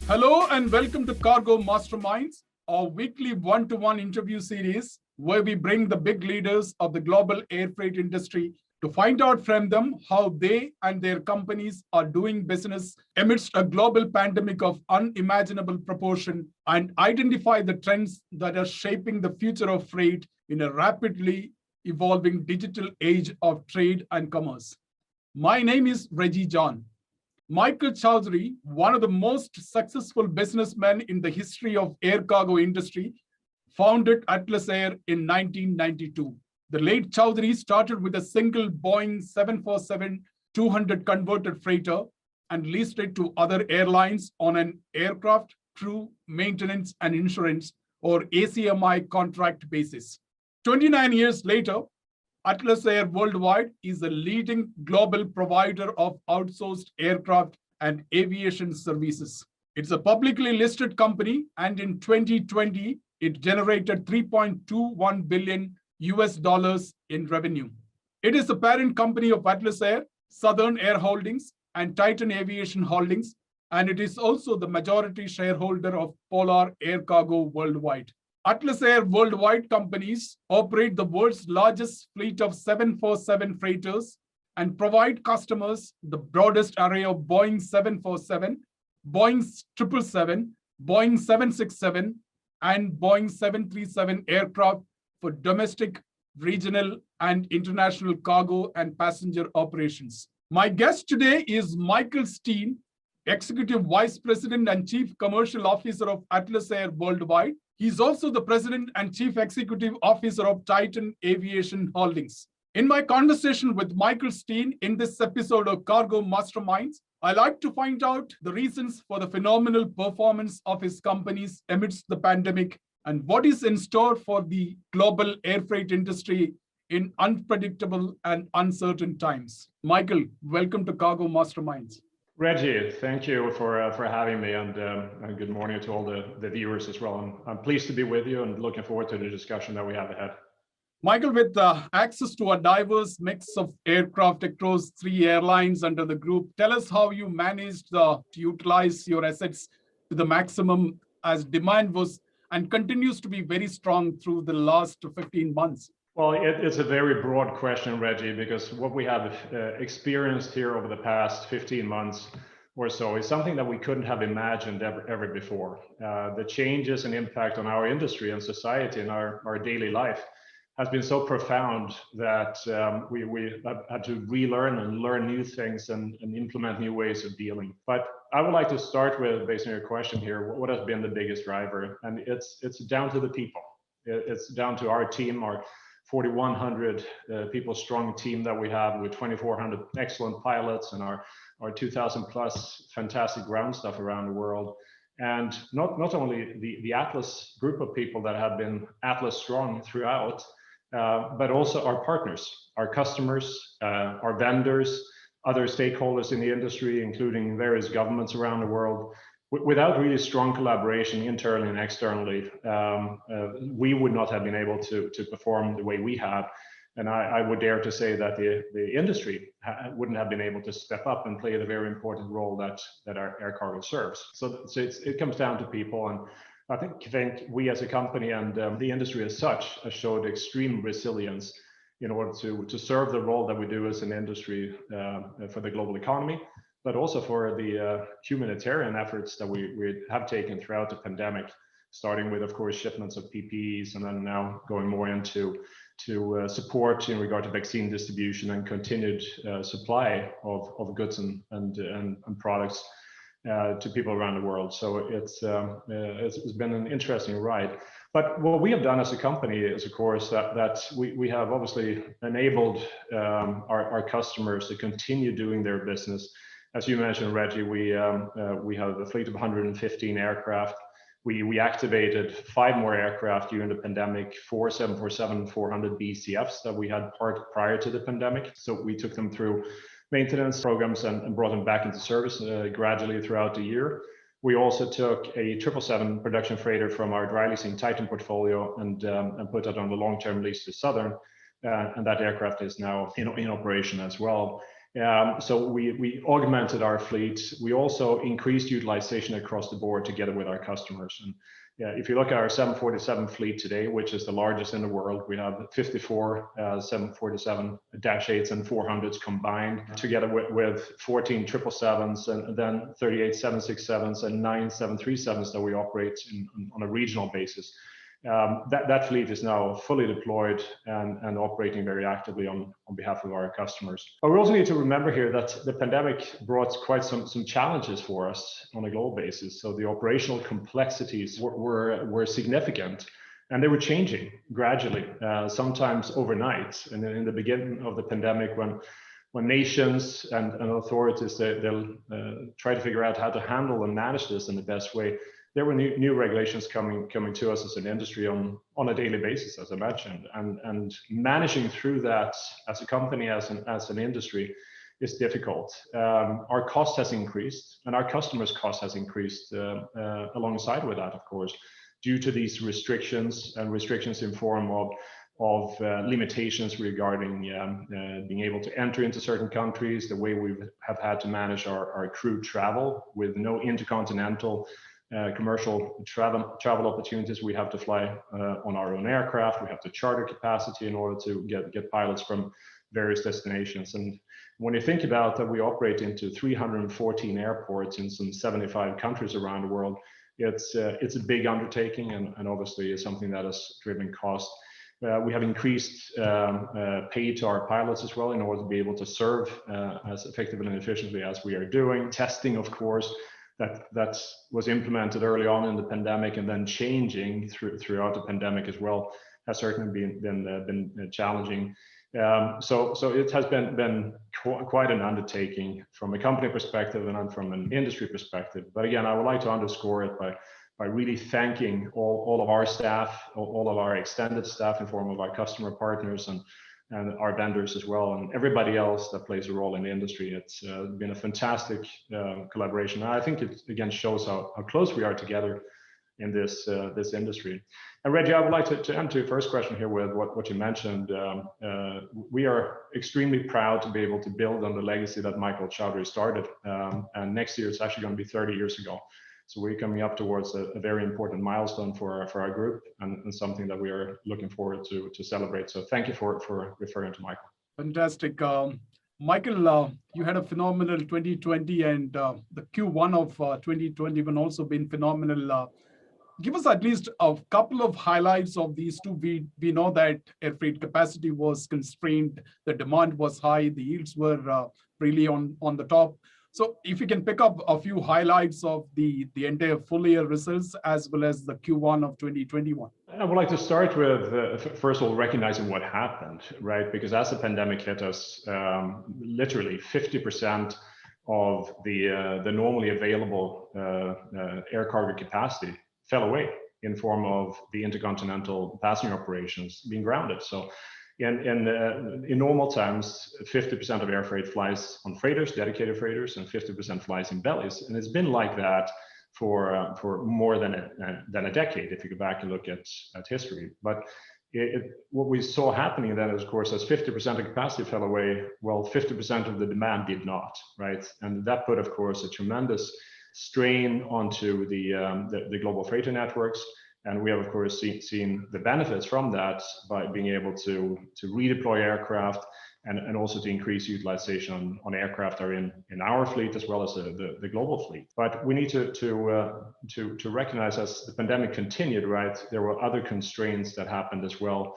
Hello and welcome to Cargo Masterminds, our weekly one-to-one interview series where we bring the big leaders of the global air freight industry to find out from them how they and their companies are doing business amidst a global pandemic of unimaginable proportion and identify the trends that are shaping the future of freight in a rapidly evolving digital age of trade and commerce. My name is Reggie John. Michael Chowdhury, one of the most successful businessmen in the history of air cargo industry, founded Atlas Air in 1992. The late Chowdhury started with a single Boeing 747-200 converted freighter and leased it to other airlines on an aircraft, crew, maintenance, and insurance or ACMI contract basis. 29 years later, Atlas Air Worldwide is a leading global provider of outsourced aircraft and aviation services. It's a publicly listed company, and in 2020, it generated $3.21 billion in revenue. It is the parent company of Atlas Air, Southern Air Holdings, and Titan Aviation Holdings, and it is also the majority shareholder of Polar Air Cargo Worldwide. Atlas Air Worldwide companies operate the world's largest fleet of 747 freighters and provide customers the broadest array of Boeing 747, Boeing 777, Boeing 767, and Boeing 737 aircraft for domestic, regional, and international cargo and passenger operations. My guest today is Michael Steen, Executive Vice President and Chief Commercial Officer of Atlas Air Worldwide. He's also the President and Chief Executive Officer of Titan Aviation Holdings. In my conversation with Michael Steen in this episode of Cargo Masterminds, I like to find out the reasons for the phenomenal performance of his companies amidst the pandemic and what is in store for the global air freight industry in unpredictable and uncertain times. Michael, welcome to Cargo Masterminds. Reggie, thank you for having me, and good morning to all the viewers as well. I'm pleased to be with you and looking forward to the discussion that we have ahead. Michael, with access to a diverse mix of aircraft across 3 airlines under the group, tell us how you managed to utilize your assets to the maximum as demand was and continues to be very strong through the last 15 months. Well, it's a very broad question, Reggie, because what we have experienced here over the past 15 months or so is something that we couldn't have imagined ever before. The changes and impact on our industry and society and our daily life has been so profound that we have had to relearn and learn new things and implement new ways of dealing. But I would like to start with, based on your question here, what has been the biggest driver? And it's down to the people. It's down to our team, our 4,100 people strong team that we have with 2,400 excellent pilots and our 2,000 plus fantastic ground staff around the world. And not only the Atlas group of people that have been Atlas strong throughout, but also our partners, our customers, our vendors, other stakeholders in the industry, including various governments around the world. Without really strong collaboration internally and externally, we would not have been able to perform the way we have. And I would dare to say that the industry wouldn't have been able to step up and play the very important role that our air cargo serves. So it comes down to people. And I think we as a company and the industry as such has showed extreme resilience in order to serve the role that we do as an industry for the global economy, but also for the humanitarian efforts that we have taken throughout the pandemic, starting with, of course, shipments of PPEs, and then now going more into support in regard to vaccine distribution and continued supply of goods and products to people around the world. So it's been an interesting ride. But what we have done as a company is, of course, that we have obviously enabled our customers to continue doing their business. As you mentioned, Reggie, we have a fleet of 115 aircraft. We activated 5 more aircraft during the pandemic, 4 747-400 BCFs that we had parked prior to the pandemic. So we took them through maintenance programs and brought them back into service gradually throughout the year. We also took a 777 production freighter from our dry leasing Titan portfolio and put that on the long-term lease to Southern, and that aircraft is now in operation as well. So we augmented our fleet. We also increased utilization across the board together with our customers. And yeah, if you look at our 747 fleet today, which is the largest in the world, we have 54 747-8s and 400s combined, together with 14 777s and then 38 767s and 9 737s that we operate on a regional basis. That fleet is now fully deployed and operating very actively on behalf of our customers. But we also need to remember here that the pandemic brought quite some challenges for us on a global basis. So the operational complexities were significant, and they were changing gradually, sometimes overnight. And in the beginning of the pandemic, when nations and authorities they'll try to figure out how to handle and manage this in the best way, there were new regulations coming to us as an industry on a daily basis, as I mentioned, and managing through that as a company, as an industry, is difficult. Our cost has increased, and our customers' cost has increased alongside with that, of course, due to these restrictions in form of limitations regarding being able to enter into certain countries, the way we have had to manage our crew travel with no intercontinental commercial travel opportunities. We have to fly on our own aircraft. We have to charter capacity in order to get pilots from various destinations. And when you think about that, we operate into 314 airports in some 75 countries around the world. It's a big undertaking, and obviously is something that has driven cost. We have increased pay to our pilots as well in order to be able to serve as effectively and efficiently as we are doing. Testing, of course, that was implemented early on in the pandemic and then changing throughout the pandemic as well, has certainly been challenging. So it has been quite an undertaking from a company perspective and from an industry perspective. But again, I would like to underscore it by really thanking all of our staff, all of our extended staff in form of our customer partners and our vendors as well, and everybody else that plays a role in the industry. It's been a fantastic collaboration. And I think it again shows how close we are together in this industry. And Reggie, I would like to enter your first question here with what you mentioned. We are extremely proud to be able to build on the legacy that Michael Chowdhury started. And next year it's actually going to be 30 years ago. So we're coming up towards a very important milestone for our group, and something that we are looking forward to celebrate. So thank you for referring to Michael. Fantastic. Michael, you had a phenomenal 2020, and the Q1 of 2021 also been phenomenal. Give us at least a couple of highlights of these two. We know that air freight capacity was constrained, the demand was high, the yields were really on the top. So if you can pick up a few highlights of the entire full year results as well as the Q1 of 2021. I would like to start with, first of all, recognizing what happened, right? Because as the pandemic hit us, literally 50% of the normally available air cargo capacity fell away in form of the intercontinental passenger operations being grounded. So in normal times, 50% of air freight flies on freighters, dedicated freighters, and 50% flies in bellies. And it's been like that for more than a decade, if you go back and look at history. But what we saw happening then is, of course, as 50% of capacity fell away, well, 50% of the demand did not, right? And that put, of course, a tremendous strain onto the global freighter networks. And we have, of course, seen the benefits from that by being able to redeploy aircraft and also to increase utilization on aircraft that are in our fleet as well as the global fleet. But we need to recognize, as the pandemic continued, right, there were other constraints that happened as well.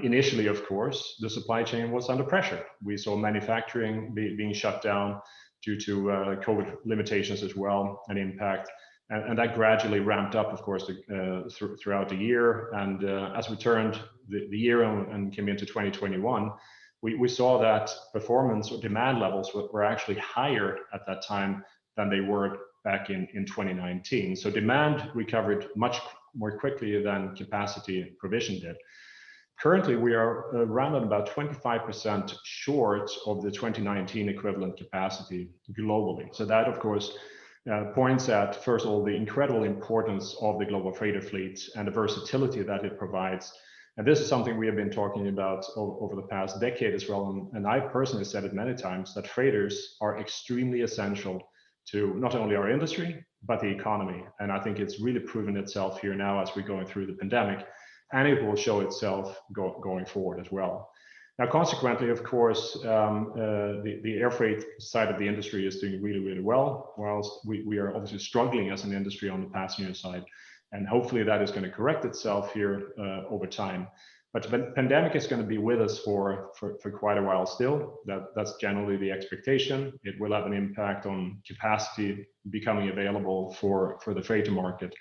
Initially, of course, the supply chain was under pressure. We saw manufacturing being shut down due to COVID limitations as well, and impact. And that gradually ramped up, of course, throughout the year. And as we turned the year and came into 2021, we saw that performance or demand levels were actually higher at that time than they were back in 2019. So demand recovered much more quickly than capacity provision did. Currently, we are around about 25% short of the 2019 equivalent capacity globally. So that, of course, points at, first of all, the incredible importance of the global freighter fleet and the versatility that it provides, And this is something we have been talking about over the past decade as well. And I personally said it many times that freighters are extremely essential to not only our industry, but the economy. And I think it's really proven itself here now as we're going through the pandemic, and it will show itself going forward as well. Now, consequently, of course, the air freight side of the industry is doing really, really well, whilst we are obviously struggling as an industry on the passenger side. And hopefully that is going to correct itself here over time. But the pandemic is going to be with us for quite a while still. That's generally the expectation. It will have an impact on capacity becoming available for the freighter market.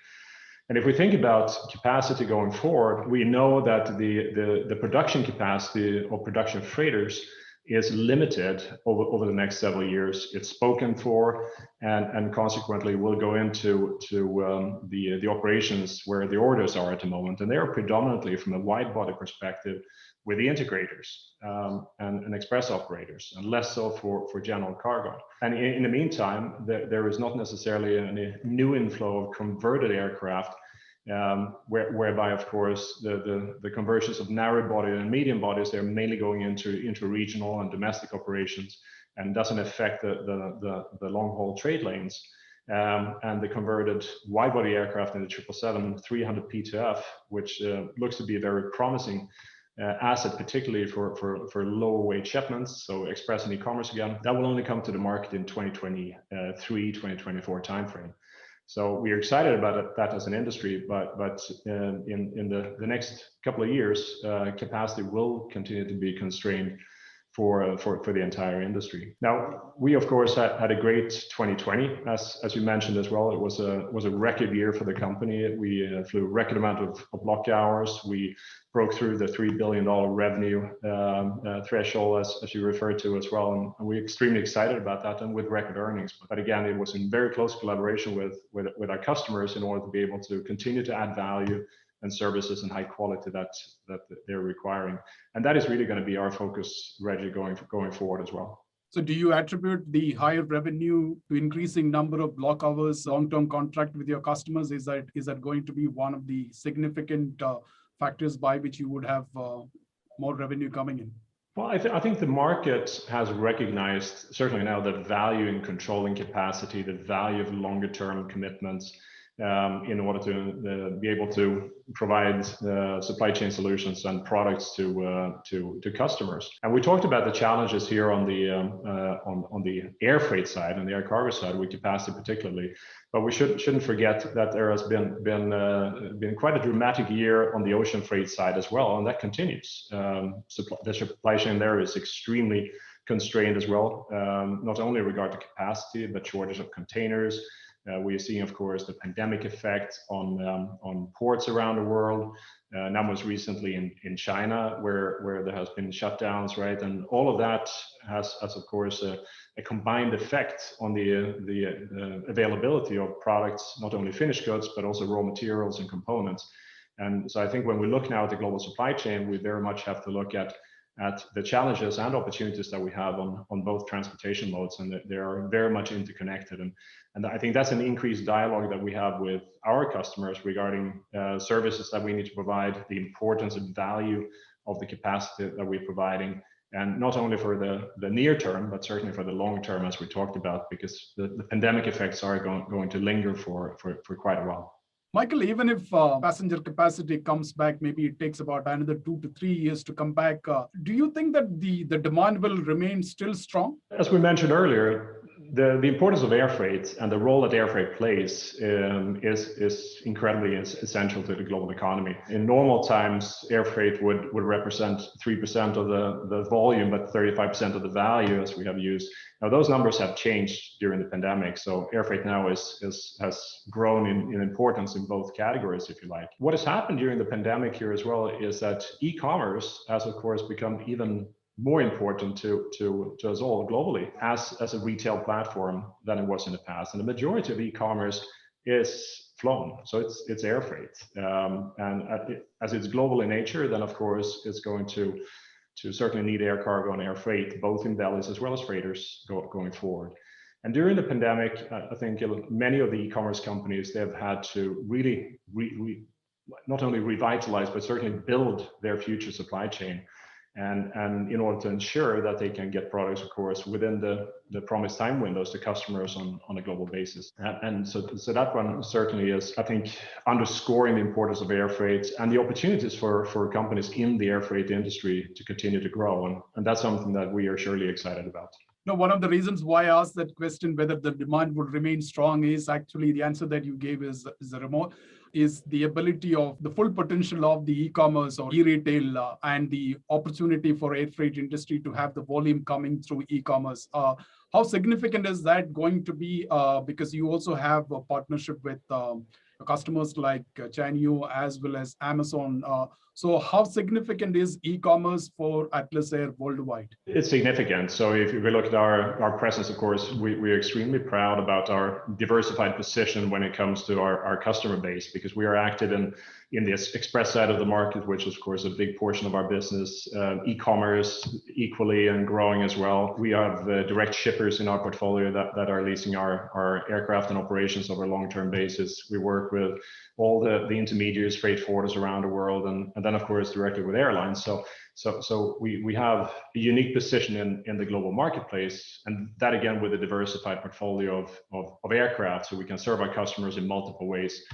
And if we think about capacity going forward, we know that the production capacity of production freighters is limited over the next several years. It's spoken for, and consequently will go into the operations where the orders are at the moment. And they are predominantly from a wide body perspective with the integrators and express operators, and less so for general cargo. And in the meantime, there is not necessarily any new inflow of converted aircraft, whereby, of course, the conversions of narrow body and medium bodies, they're mainly going into regional and domestic operations, and doesn't affect the long haul trade lanes. And the converted wide body aircraft in the 777-300 P2F, which looks to be a very promising asset, particularly for lower weight shipments, so express and e-commerce again, that will only come to the market in 2023, 2024 timeframe. So we are excited about that as an industry, but in the next couple of years, capacity will continue to be constrained for the entire industry. Now, we of course had a great 2020, as you mentioned as well. It was a record year for the company. We flew a record amount of block hours. We broke through the $3 billion revenue threshold, as you referred to as well, and we're extremely excited about that, and with record earnings. But again, it was in very close collaboration with our customers in order to be able to continue to add value and services and high quality that they're requiring. And that is really going to be our focus, Reggie, going forward as well. So do you attribute the higher revenue to increasing number of block hours, long-term contract with your customers? Is that going to be one of the significant factors by which you would have more revenue coming in? Well, I think the market has recognized, certainly now, the value in controlling capacity, the value of longer term commitments, in order to be able to provide supply chain solutions and products to customers. And we talked about the challenges here on the air freight side and the air cargo side, with capacity particularly. But we shouldn't forget that there has been quite a dramatic year on the ocean freight side as well, and that continues. The supply chain there is extremely constrained as well, not only in regard to capacity, but shortage of containers. We are seeing, of course, the pandemic effect on ports around the world. Now, most recently in China, where there has been shutdowns, right? And all of that has of course, a combined effect on the availability of products, not only finished goods, but also raw materials and components. And so I think when we look now at the global supply chain, we very much have to look at the challenges and opportunities that we have on both transportation modes, and that they are very much interconnected. And I think that's an increased dialogue that we have with our customers regarding services that we need to provide, the importance and value of the capacity that we're providing, and not only for the near term, but certainly for the long term, as we talked about, because the pandemic effects are going to linger for quite a while. Michael, even if passenger capacity comes back, maybe it takes about another 2 to 3 years to come back. Do you think that the demand will remain still strong? As we mentioned earlier, the importance of air freight and the role that air freight plays is incredibly essential to the global economy. In normal times, air freight would represent 3% of the volume, but 35% of the value, as we have used. Now, those numbers have changed during the pandemic. So air freight now has grown in importance in both categories, if you like. What has happened during the pandemic here as well is that e-commerce has, of course, become even more important to us all globally as a retail platform than it was in the past. And the majority of e-commerce is flown, so it's air freight. And as it's global in nature, then of course it's going to certainly need air cargo and air freight, both in bellies as well as freighters going forward. And during the pandemic, I think many of the e-commerce companies, they've had to really not only revitalize, but certainly build their future supply chain. And in order to ensure that they can get products, of course, within the promised time windows to customers on a global basis. And so that one certainly is, I think, underscoring the importance of air freight and the opportunities for companies in the air freight industry to continue to grow. And that's something that we are surely excited about. No, one of the reasons why I asked that question, whether the demand would remain strong, is actually the answer that you gave is the ability of the full potential of the e-commerce or e-retail and the opportunity for air freight industry to have the volume coming through e-commerce. How significant is that going to be? Because you also have a partnership with customers like Chanyu as well as Amazon. So how significant is e-commerce for Atlas Air worldwide? It's significant. So if we look at our presence, of course, we're extremely proud about our diversified position when it comes to our customer base, because we are active in the express side of the market, which is, of course, a big portion of our business, e-commerce equally and growing as well. We have direct shippers in our portfolio that are leasing our aircraft and operations over a long-term basis. We work with all the intermediaries, freight forwarders around the world, and then, of course, directly with airlines. So we have a unique position in the global marketplace, and that again with a diversified portfolio of aircraft, so we can serve our customers in multiple ways,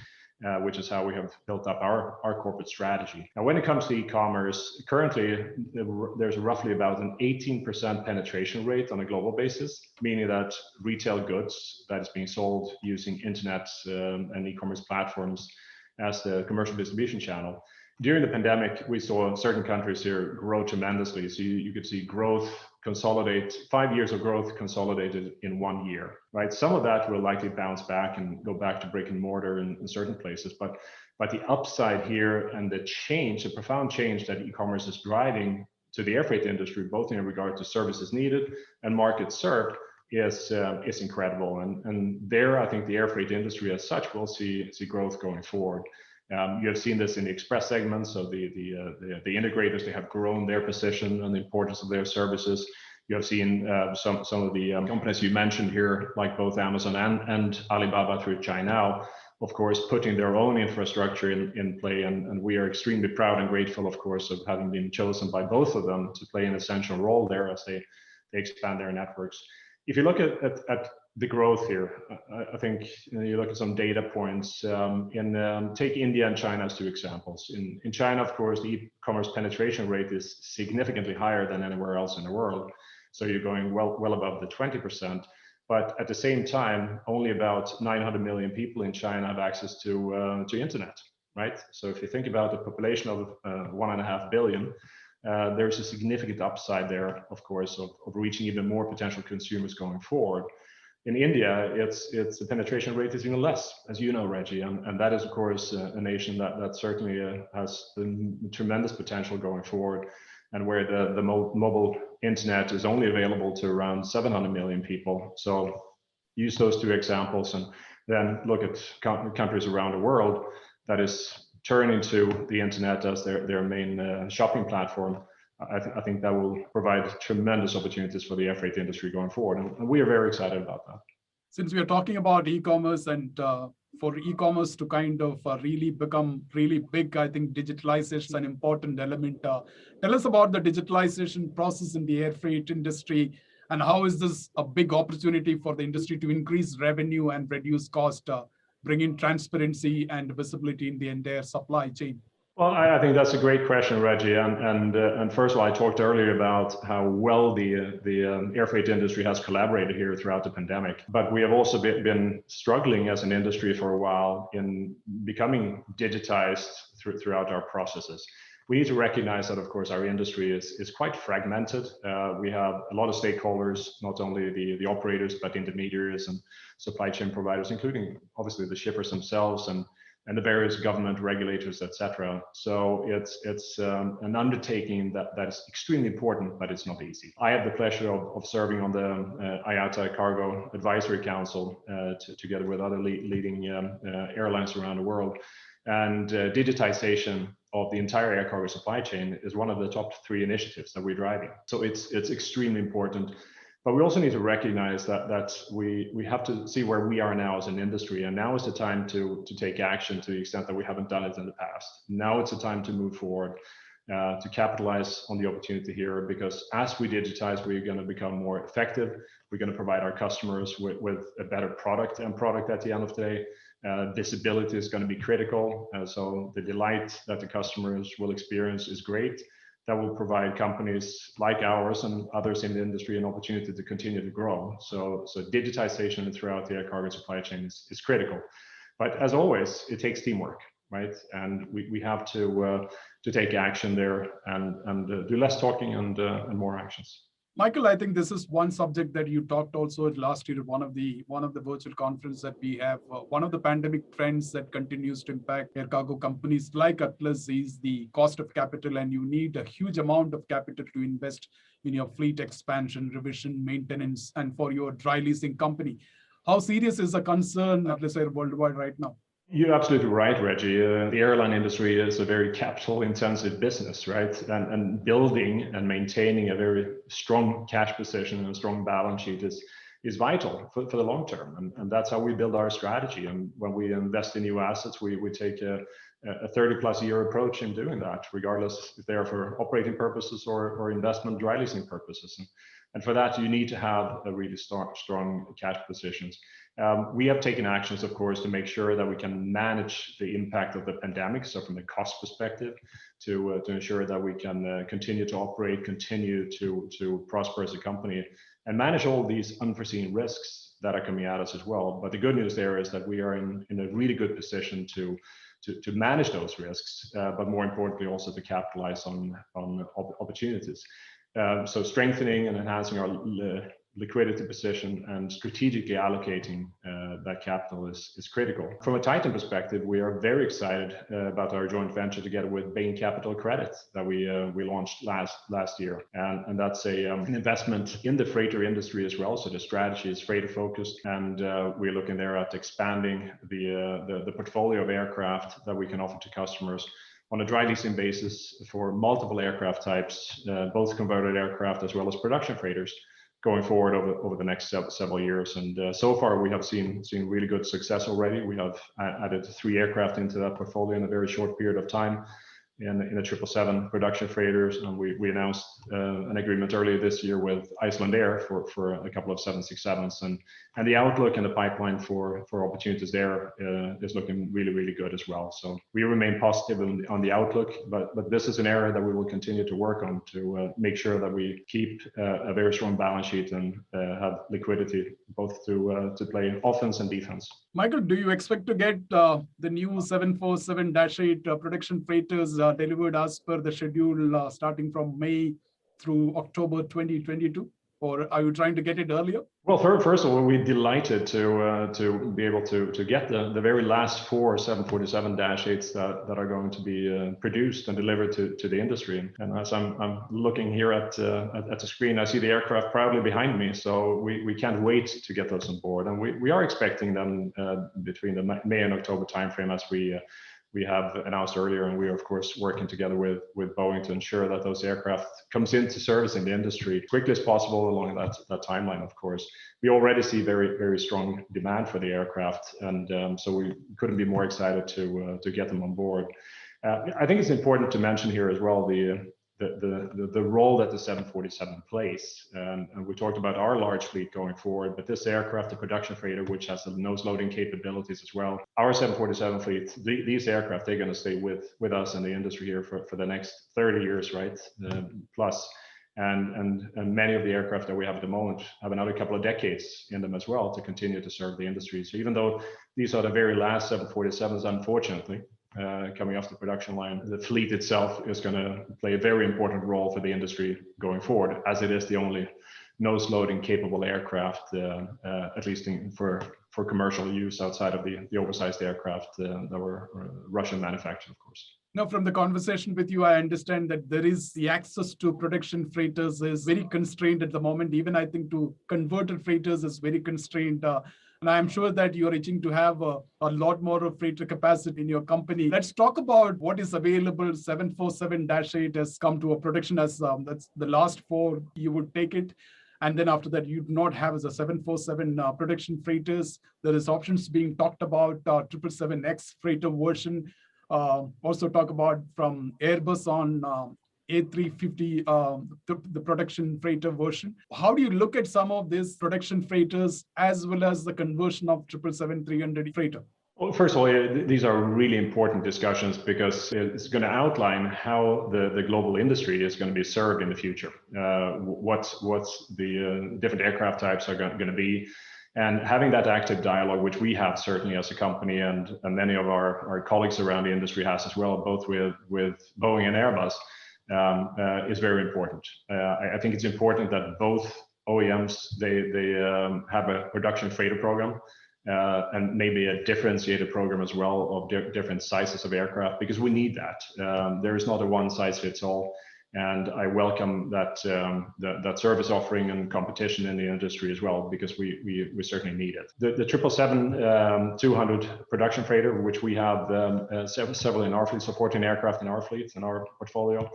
which is how we have built up our corporate strategy. Now, when it comes to e-commerce, currently there's roughly about an 18% penetration rate on a global basis, meaning that retail goods that is being sold using internet and e-commerce platforms as the commercial distribution channel. During the pandemic, we saw certain countries here grow tremendously. So you could see growth consolidate, 5 years of growth consolidated in 1 year, right? Some of that will likely bounce back and go back to brick and mortar in certain places. But the upside here and the change, the profound change that e-commerce is driving to the air freight industry, both in regard to services needed and markets served, is incredible. And there, I think the air freight industry as such will see growth going forward. You have seen this in the express segments, so the integrators, they have grown their position and the importance of their services. You have seen some of the companies you mentioned here, like both Amazon and Alibaba through China, of course, putting their own infrastructure in play. And we are extremely proud and grateful, of course, of having been chosen by both of them to play an essential role there as they expand their networks. If you look at the growth here, I think you look at some data points. Take India and China as two examples. In China, of course, the e-commerce penetration rate is significantly higher than anywhere else in the world. So you're going well above the 20%. But at the same time, only about 900 million people in China have access to internet, right? So if you think about a population of 1.5 billion, there's a significant upside there, of course, of reaching even more potential consumers going forward. In India, its the penetration rate is even less, as you know, Reggie, and that is, of course, a nation that certainly has tremendous potential going forward, and where the mobile internet is only available to around 700 million people. So use those two examples, and then look at countries around the world that is turning to the internet as their main shopping platform. I think that will provide tremendous opportunities for the air freight industry going forward, and we are very excited about that. Since we are talking about e-commerce, and for e-commerce to kind of really become really big, I think digitalization is an important element. Tell us about the digitalization process in the air freight industry, and how is this a big opportunity for the industry to increase revenue and reduce cost, bring in transparency and visibility in the entire supply chain? Well, I think that's a great question, Reggie. And first of all, I talked earlier about how well the air freight industry has collaborated here throughout the pandemic. But we have also been struggling as an industry for a while in becoming digitized throughout our processes. We need to recognize that, of course, our industry is quite fragmented. We have a lot of stakeholders, not only the operators, but intermediaries and supply chain providers, including obviously the shippers themselves and the various government regulators, etc. So it's an undertaking that is extremely important, but it's not easy. I have the pleasure of serving on the IATA Cargo Advisory Council together with other leading airlines around the world. And digitization of the entire air cargo supply chain is one of the top 3 initiatives that we're driving. So it's extremely important. But we also need to recognize that we have to see where we are now as an industry, and now is the time to take action to the extent that we haven't done it in the past. Now it's the time to move forward, to capitalize on the opportunity here, because as we digitize, we're going to become more effective. We're going to provide our customers with a better product at the end of the day. Visibility is going to be critical. So the delight that the customers will experience is great. That will provide companies like ours and others in the industry an opportunity to continue to grow. So digitization throughout the air cargo supply chain is critical. But as always, it takes teamwork, right? And we have to take action there and do less talking and more actions. Michael, I think this is one subject that you talked also at last year at one of the virtual conference that we have. One of the pandemic trends that continues to impact air cargo companies like Atlas is the cost of capital, and you need a huge amount of capital to invest in your fleet expansion, revision, maintenance, and for your dry leasing company. How serious is a concern, Atlas Air worldwide right now? You're absolutely right, Reggie. The airline industry is a very capital-intensive business, right? And building and maintaining a very strong cash position and a strong balance sheet is vital for the long term. And that's how we build our strategy. And when we invest in new assets, we take a 30-plus year approach in doing that, regardless if they're for operating purposes or investment dry leasing purposes. And for that, you need to have a really strong cash positions. We have taken actions, of course, to make sure that we can manage the impact of the pandemic. So from the cost perspective, to ensure that we can continue to operate, continue to prosper as a company, and manage all these unforeseen risks that are coming at us as well. But the good news there is that we are in a really good position to manage those risks, but more importantly, also to capitalize on opportunities. So strengthening and enhancing our liquidity position and strategically allocating that capital is critical. From a Titan perspective, we are very excited about our joint venture together with Bain Capital Credit that we launched last year, and that's an investment in the freighter industry as well. So the strategy is freighter focused, and we're looking there at expanding the portfolio of aircraft that we can offer to customers on a dry leasing basis for multiple aircraft types, both converted aircraft as well as production freighters, going forward over the next several years. And so far, we have seen really good success already. We have added 3 aircraft into that portfolio in a very short period of time in the 777 production freighters. And we announced an agreement earlier this year with Iceland Air for a couple of 767s. And the outlook and the pipeline for opportunities there is looking really, really good as well. So we remain positive on the outlook, but this is an area that we will continue to work on to make sure that we keep a very strong balance sheet and have liquidity both to play offense and defense. Michael, do you expect to get the new 747-8 production freighters delivered as per the schedule starting from May through October 2022? Or are you trying to get it earlier? Well, first of all, we're delighted to be able to get the very last 4 747-8s that are going to be produced and delivered to the industry. And as I'm looking here at the screen, I see the aircraft proudly behind me. So we can't wait to get those on board. And we are expecting them between the May and October timeframe, as we have announced earlier, and we are of course working together with Boeing to ensure that those aircraft comes into service in the industry as quickly as possible along that timeline. Of course, we already see very, very strong demand for the aircraft, and so we couldn't be more excited to get them on board. I think it's important to mention here as well the role that the 747 plays. And we talked about our large fleet going forward, but this aircraft, the production freighter, which has the nose loading capabilities as well, our 747 fleet, these aircraft, they're going to stay with us in the industry here for the next 30 years, right? Plus. And many of the aircraft that we have at the moment have another couple of decades in them as well to continue to serve the industry. So even though these are the very last 747s, unfortunately, coming off the production line, the fleet itself is going to play a very important role for the industry going forward, as it is the only nose loading capable aircraft, at least for commercial use outside of the oversized aircraft that were Russian manufactured, of course. Now, from the conversation with you, I understand that there is the access to production freighters is very constrained at the moment. Even I think to converted freighters is very constrained. And I'm sure that you're itching to have a lot more of freighter capacity in your company. Let's talk about what is available. 747-8 has come to a production as that's the last 4 you would take it. And then after that, you do not have as a 747 production freighters. There is options being talked about 777X freighter version. Also talk about from Airbus on A350, the production freighter version. How do you look at some of these production freighters as well as the conversion of 777-300 freighter? Well, first of all, these are really important discussions because it's going to outline how the global industry is going to be served in the future. What's the different aircraft types are going to be, and having that active dialogue, which we have certainly as a company, and many of our colleagues around the industry has as well, both with Boeing and Airbus, is very important. I think it's important that both OEMs they have a production freighter program. And maybe a differentiated program as well of different sizes of aircraft, because we need that. There is not a one size fits all, and I welcome that that service offering and competition in the industry as well, because we certainly need it. The 777-200 production freighter, which we have several in our fleet, supporting aircraft in our fleet, in our portfolio,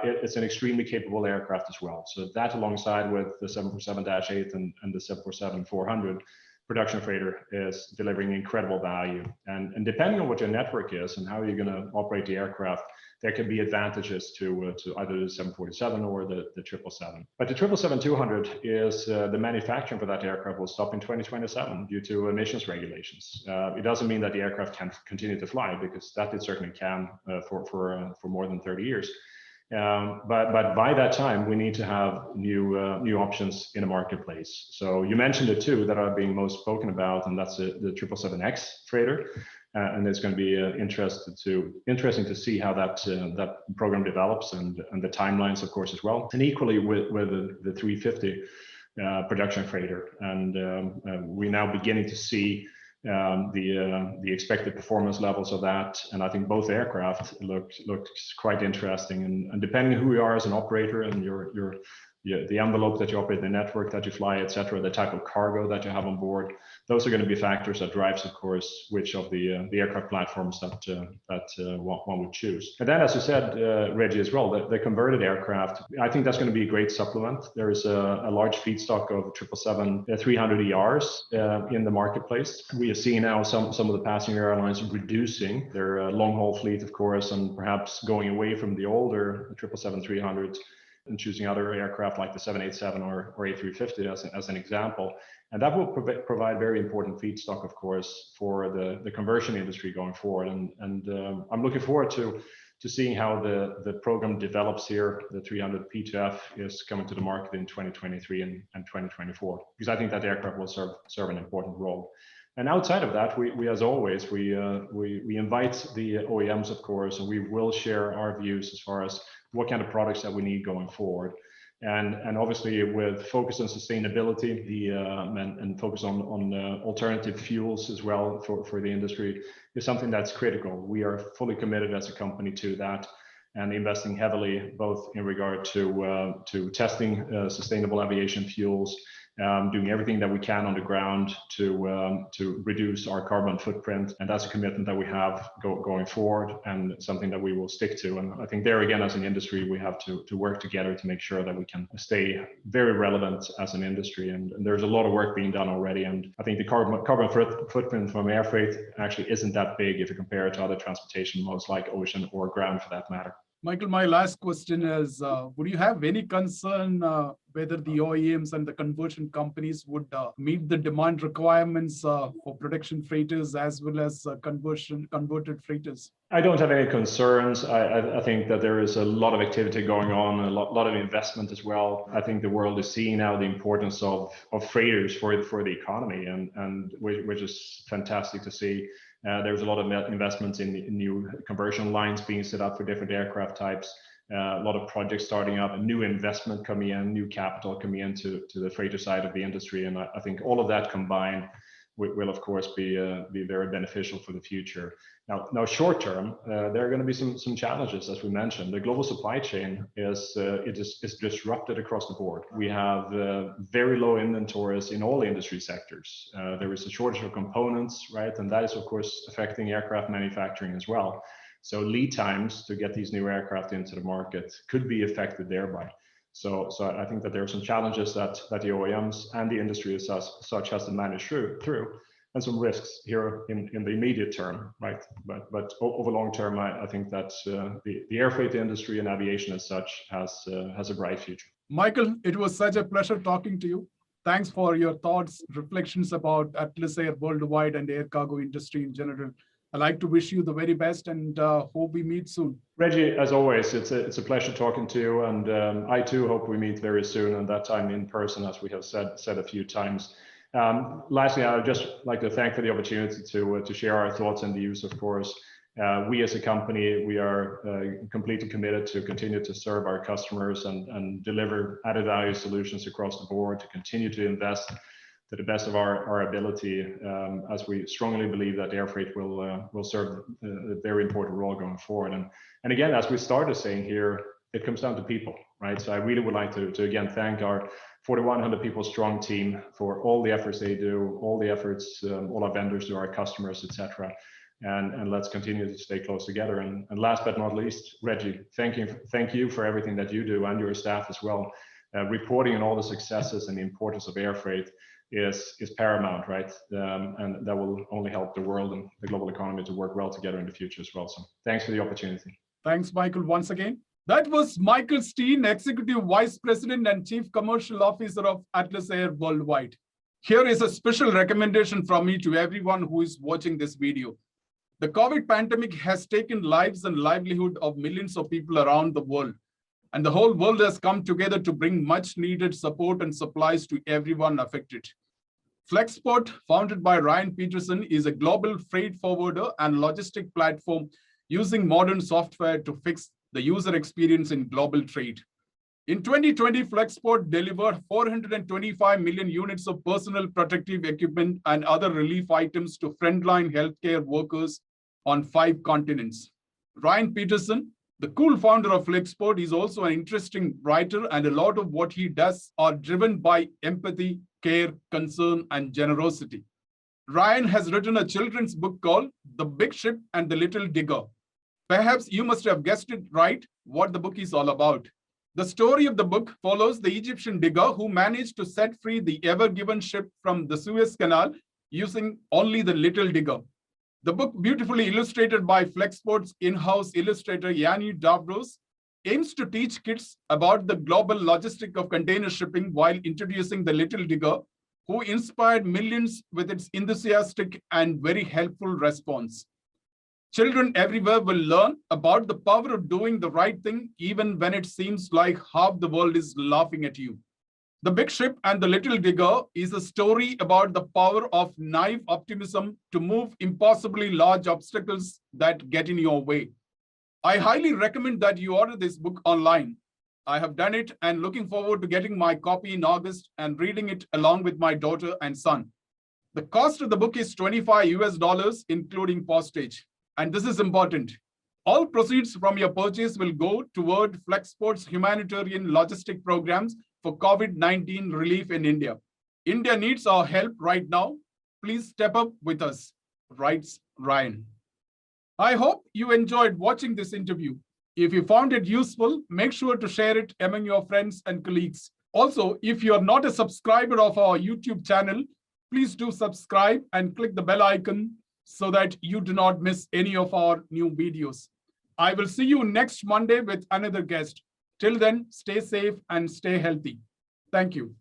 it's an extremely capable aircraft as well. So that, alongside with the 747-8 and the 747-400 production freighter, is delivering incredible value. And depending on what your network is and how you're going to operate the aircraft, there can be advantages to either the 747 or the 777. But the 777-200 is the manufacturing for that aircraft will stop in 2027 due to emissions regulations. It doesn't mean that the aircraft can continue to fly, because that it certainly can for more than 30 years. But by that time, we need to have new options in the marketplace. So you mentioned the two that are being most spoken about, and that's the 777X freighter, and it's going to be interesting to see how that program develops, and the timelines, of course, as well. And equally with the 350 production freighter, and we're now beginning to see the expected performance levels of that, and I think both aircraft looks quite interesting. And depending on who you are as an operator and the envelope that you operate, the network that you fly, etc., the type of cargo that you have on board, those are going to be factors that drives, of course, which of the aircraft platforms that one would choose. And then, as you said, Reggie, as well, the converted aircraft, I think that's going to be a great supplement. There is a large feedstock of 777-300ERs in the marketplace. We have seen now some of the passenger airlines reducing their long-haul fleet, of course, and perhaps going away from the older 777-300s and choosing other aircraft like the 787 or A350 as an example. And that will provide very important feedstock, of course, for the conversion industry going forward. And I'm looking forward to seeing how the program develops here. The 300 P2F is coming to the market in 2023 and 2024, because I think that aircraft will serve an important role. And outside of that, we as always, we invite the OEMs, of course, and we will share our views as far as what kind of products that we need going forward. And obviously, with focus on sustainability, and focus on alternative fuels as well for the industry is something that's critical. We are fully committed as a company to that, and investing heavily both in regard to testing sustainable aviation fuels, doing everything that we can on the ground to reduce our carbon footprint. And that's a commitment that we have going forward, and something that we will stick to. And I think there again, as an industry, we have to work together to make sure that we can stay very relevant as an industry. And there's a lot of work being done already. And I think the carbon footprint from air freight actually isn't that big if you compare it to other transportation modes like ocean or ground for that matter. Michael, my last question is, would you have any concern whether the OEMs and the conversion companies would meet the demand requirements for production freighters as well as converted freighters? I don't have any concerns. I think that there is a lot of activity going on, a lot of investment as well. I think the world is seeing now the importance of freighters for the economy, and which is fantastic to see. There's a lot of investments in new conversion lines being set up for different aircraft types. A lot of projects starting up, a new investment coming in, new capital coming into the freighter side of the industry, and I think all of that combined will of course be very beneficial for the future. Now short term, there are going to be some challenges, as we mentioned. The global supply chain is disrupted across the board. We have very low inventories in all industry sectors. There is a shortage of components, right, and that is of course affecting aircraft manufacturing as well. So lead times to get these new aircraft into the market could be affected thereby. So I think that there are some challenges that the OEMs and the industry as such has to manage through, and some risks here in the immediate term, right? But over long term, I think that the air freight industry and aviation as such has a bright future. Michael, it was such a pleasure talking to you. Thanks for your thoughts, reflections about Atlas Air worldwide and air cargo industry in general. I'd like to wish you the very best and hope we meet soon. Reggie, as always, it's a pleasure talking to you, and I too hope we meet very soon, and that time in person, as we have said a few times. Lastly, I would just like to thank for the opportunity to share our thoughts and views, of course. We as a company, we are completely committed to continue to serve our customers and deliver added value solutions across the board, to continue to invest to the best of our ability, as we strongly believe that air freight will serve a very important role going forward. And again, as we started saying here, it comes down to people, right? So I really would like to again thank our 4,100 people strong team for all the efforts they do, all the efforts all our vendors do, our customers, etc. And let's continue to stay close together. And last but not least, Reggie, thank you for everything that you do and your staff as well. Reporting on all the successes and the importance of air freight is paramount, right? And that will only help the world and the global economy to work well together in the future as well. So thanks for the opportunity. Thanks, Michael, once again. That was Michael Steen, Executive Vice President and Chief Commercial Officer of Atlas Air Worldwide. Here is a special recommendation from me to everyone who is watching this video. The COVID pandemic has taken lives and livelihood of millions of people around the world, and the whole world has come together to bring much needed support and supplies to everyone affected. Flexport, founded by Ryan Peterson, is a global freight forwarder and logistic platform using modern software to fix the user experience in global trade. In 2020, Flexport delivered 425 million units of personal protective equipment and other relief items to frontline healthcare workers on 5 continents. Ryan Peterson, the cool founder of Flexport, is also an interesting writer, and a lot of what he does are driven by empathy, care, concern, and generosity. Ryan has written a children's book called The Big Ship and the Little Digger. Perhaps you must have guessed it right, what the book is all about. The story of the book follows the Egyptian digger who managed to set free the Ever Given ship from the Suez Canal using only the little digger. The book, beautifully illustrated by Flexport's in-house illustrator Yanni Davros, aims to teach kids about the global logistic of container shipping while introducing the little digger, who inspired millions with its enthusiastic and very helpful response. Children everywhere will learn about the power of doing the right thing, even when it seems like half the world is laughing at you. The Big Ship and the Little Digger is a story about the power of naive optimism to move impossibly large obstacles that get in your way. I highly recommend that you order this book online. I have done it and looking forward to getting my copy in August and reading it along with my daughter and son. The cost of the book is $25 including postage. And this is important. All proceeds from your purchase will go toward Flexport's humanitarian logistic programs for COVID-19 relief in India. India needs our help right now. Please step up with us, writes Ryan. I hope you enjoyed watching this interview. If you found it useful, make sure to share it among your friends and colleagues. Also, if you are not a subscriber of our YouTube channel, please do subscribe and click the bell icon so that you do not miss any of our new videos. I will see you next Monday with another guest. Till then, stay safe and stay healthy. Thank you.